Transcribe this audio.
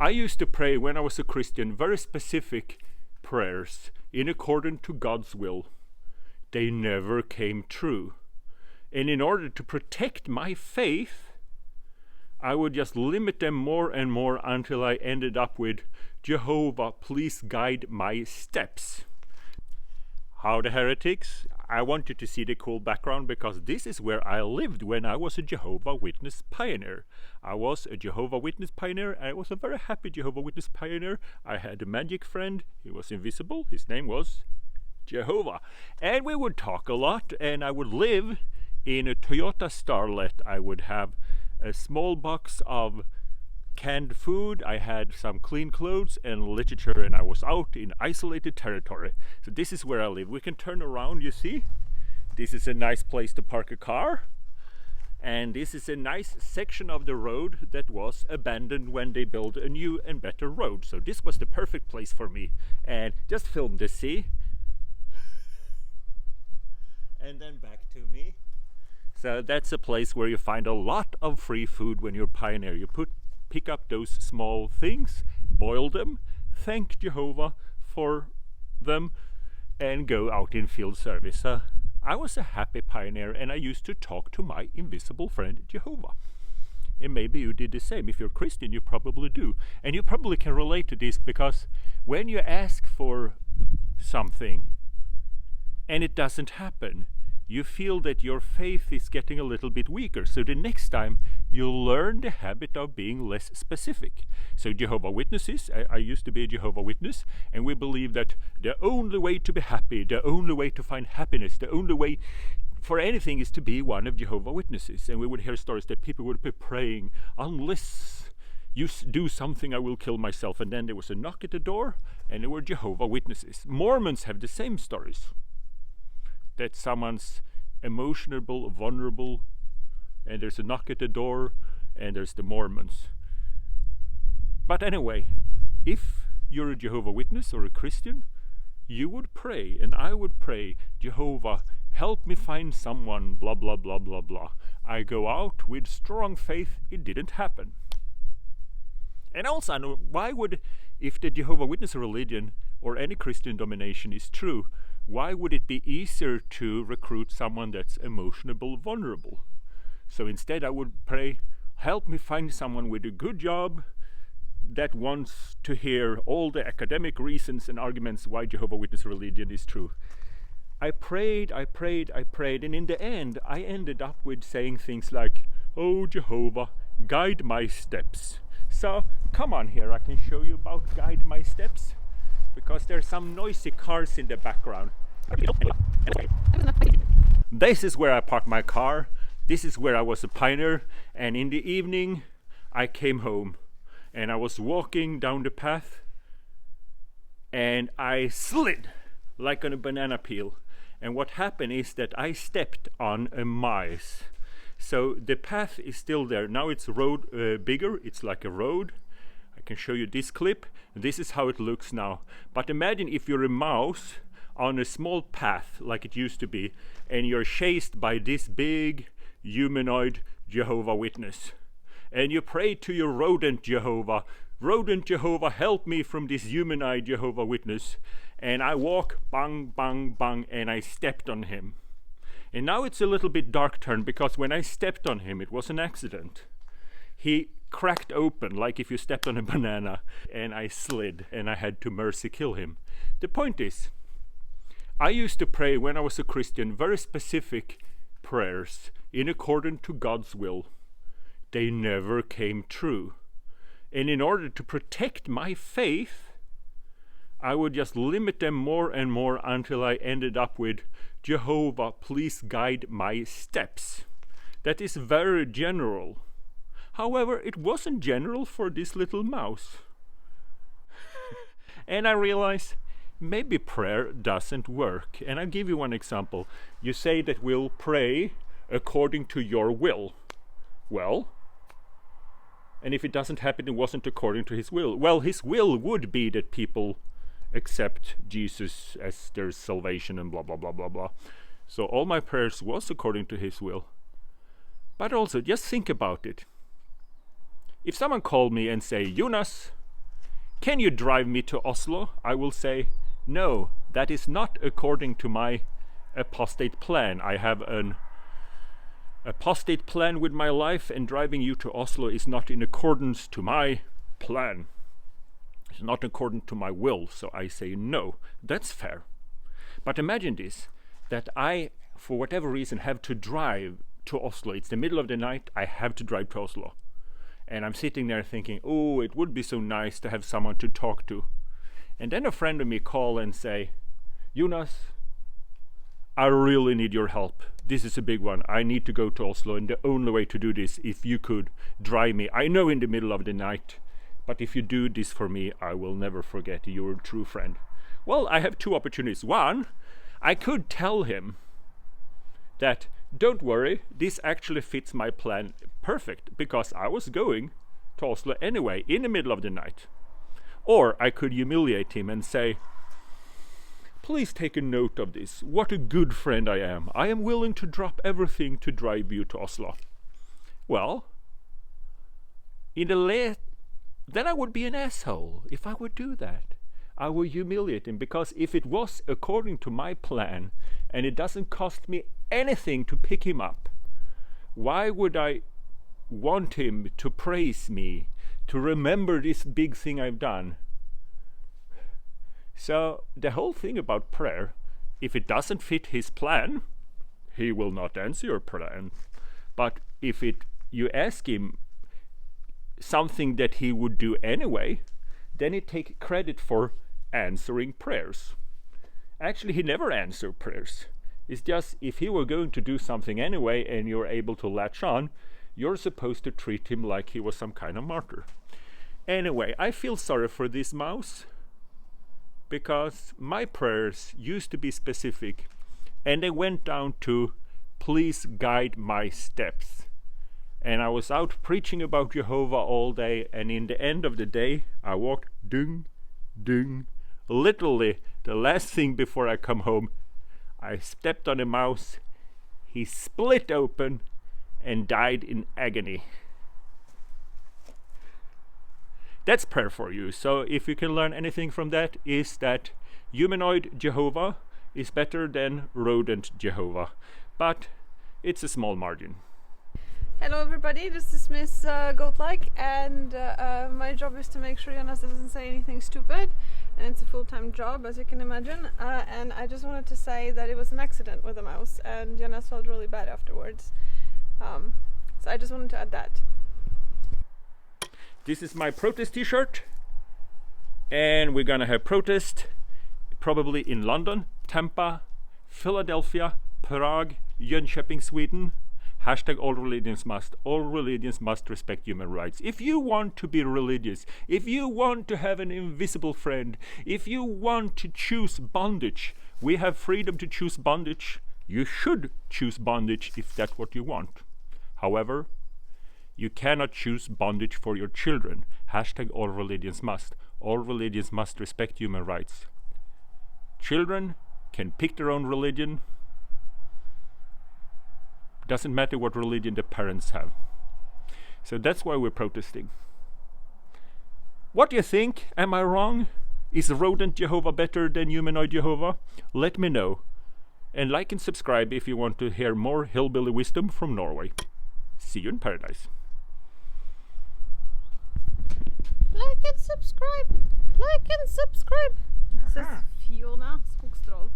I used to pray when I was a Christian very specific prayers in accordance to God's will. They never came true. And in order to protect my faith, I would just limit them more and more until I ended up with, Jehovah, please guide my steps. How the heretics? I want you to see the cool background because this is where I lived when I was a Jehovah Witness pioneer. I was a Jehovah Witness pioneer. I was a very happy Jehovah Witness pioneer. I had a magic friend. He was invisible. His name was Jehovah. And we would talk a lot, and I would live in a Toyota Starlet. I would have a small box of canned food, I had some clean clothes and literature, and I was out in isolated territory. So this is where I live. We can turn around, you see. This is a nice place to park a car. And this is a nice section of the road that was abandoned when they built a new and better road. So this was the perfect place for me. And just film this, see? And then back to me. So that's a place where you find a lot of free food when you're a pioneer. You pick up those small things, boil them, thank Jehovah for them, and go out in field service. I was a happy pioneer, and I used to talk to my invisible friend Jehovah. And maybe you did the same. If you're a Christian, you probably do. And you probably can relate to this because when you ask for something and it doesn't happen, you feel that your faith is getting a little bit weaker. So the next time you'll learn the habit of being less specific. So Jehovah Witnesses, I used to be a Jehovah Witness, and we believe that the only way to be happy, the only way to find happiness, the only way for anything is to be one of Jehovah Witnesses. And we would hear stories that people would be praying, unless you do something I will kill myself. And then there was a knock at the door, and there were Jehovah Witnesses. Mormons have the same stories. That someone's emotional, vulnerable, and there's a knock at the door, and there's the Mormons. But anyway, if you're a Jehovah Witness or a Christian, you would pray, and I would pray, Jehovah, help me find someone, blah, blah, blah, blah, blah. I go out with strong faith, it didn't happen. And also, why would, if the Jehovah Witness religion or any Christian domination is true, why would it be easier to recruit someone that's emotional, vulnerable? So instead I would pray, help me find someone with a good job that wants to hear all the academic reasons and arguments why Jehovah Witness religion is true. I prayed, and in the end I ended up with saying things like, oh Jehovah, guide my steps. So come on here, I can show you about guide my steps. Because there's some noisy cars in the background. This is where I parked my car. This is where I was a pioneer. And in the evening, I came home. And I was walking down the path. And I slid like on a banana peel. And what happened is that I stepped on a mice. So the path is still there. Now it's road bigger. It's like a road. I can show you this clip. This is how it looks now. But imagine if you're a mouse on a small path like it used to be, and you're chased by this big humanoid Jehovah Witness. And you pray to your rodent Jehovah, help me from this humanoid Jehovah Witness. And I walk, bang, bang, bang, and I stepped on him. And now it's a little bit dark turn, because when I stepped on him, it was an accident. He cracked open like if you stepped on a banana, and I slid, and I had to mercy kill him. The point is, I used to pray when I was a Christian very specific prayers in accordance to God's will. They never came true. And in order to protect my faith, I would just limit them more and more until I ended up with, Jehovah, please guide my steps. That is very general. However, it wasn't general for this little mouse. And I realized maybe prayer doesn't work. And I'll give you one example. You say that we'll pray according to your will. Well, and if it doesn't happen, it wasn't according to his will. Well, his will would be that people accept Jesus as their salvation and blah, blah, blah, blah, blah. So all my prayers was according to his will. But also, just think about it. If someone called me and say, Jonas, can you drive me to Oslo? I will say, no, that is not according to my apostate plan. I have an apostate plan with my life, and driving you to Oslo is not in accordance to my plan. It's not according to my will, so I say no. That's fair. But imagine this, that I, for whatever reason, have to drive to Oslo. It's the middle of the night, I have to drive to Oslo. And I'm sitting there thinking, oh, it would be so nice to have someone to talk to. And then a friend of me call and say, Jonas, I really need your help. This is a big one. I need to go to Oslo, and the only way to do this, if you could drive me. I know in the middle of the night, but if you do this for me, I will never forget. You're a true friend. Well, I have two opportunities. One, I could tell him that, don't worry, this actually fits my plan perfect, because I was going to Oslo anyway, in the middle of the night. Or I could humiliate him and say, please take a note of this. What a good friend I am. I am willing to drop everything to drive you to Oslo. Well, then I would be an asshole if I would do that. I would humiliate him, because if it was according to my plan and it doesn't cost me anything to pick him up, why would I want him to praise me, to remember this big thing I've done? So the whole thing about prayer, if it doesn't fit his plan, he will not answer your plan. But if you ask him something that he would do anyway, then he take credit for answering prayers. Actually, he never answered prayers. It's just, if he were going to do something anyway and you're able to latch on, you're supposed to treat him like he was some kind of martyr. Anyway, I feel sorry for this mouse, because my prayers used to be specific, and they went down to, please guide my steps. And I was out preaching about Jehovah all day, and in the end of the day, I walked ding, ding. Literally, the last thing before I come home, I stepped on a mouse, he split open and died in agony. That's prayer for you. So if you can learn anything from that, is that humanoid Jehovah is better than rodent Jehovah. But it's a small margin. Hello everybody, this is Miss Goatlike, and my job is to make sure Jonas doesn't say anything stupid, and it's a full-time job, as you can imagine. And I just wanted to say that it was an accident with a mouse, and Jonas felt really bad afterwards. So I just wanted to add that. This is my protest t-shirt, and we're gonna have protest probably in London, Tampa, Philadelphia, Prague, Jönköping, Sweden. Hashtag all religions must. All religions must respect human rights. If you want to be religious, if you want to have an invisible friend, if you want to choose bondage, we have freedom to choose bondage. You should choose bondage if that's what you want. However, you cannot choose bondage for your children. Hashtag all religions must. All religions must respect human rights. Children can pick their own religion. Doesn't matter what religion the parents have. So that's why we're protesting. What do you think? Am I wrong? Is rodent Jehovah better than humanoid Jehovah? Let me know. And like and subscribe if you want to hear more hillbilly wisdom from Norway. See you in paradise. Like and subscribe! Like and subscribe! Says Fiona Skogstroll.